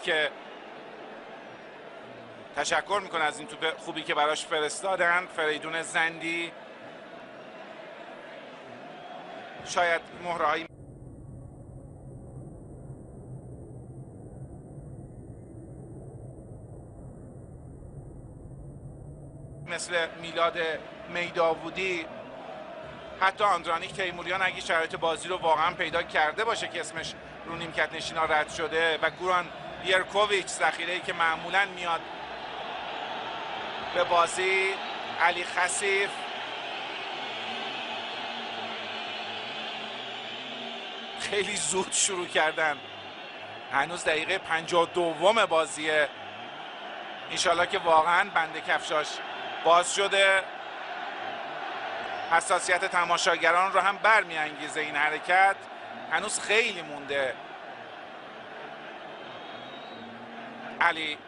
که تشکر میکنه از این توپ خوبی که براش فرستادن. فریدون زندی شاید مهرهایی مثل میلاد میداودی، حتی آندرانیک تیموریان اگه شرایط بازی رو واقعا پیدا کرده باشه که اسمش رو نیمکت نشینا رد شده، و گوران بیرکوویچ ذخیره‌ای که معمولا میاد به بازی، علی خسیف، خیلی زود شروع کردن. هنوز دقیقه 52 بازیه. انشالله که واقعا بند کفشاش باز شده. حساسیت تماشاگران رو هم برمی‌انگیزه این حرکت. هنوز خیلی مونده. علی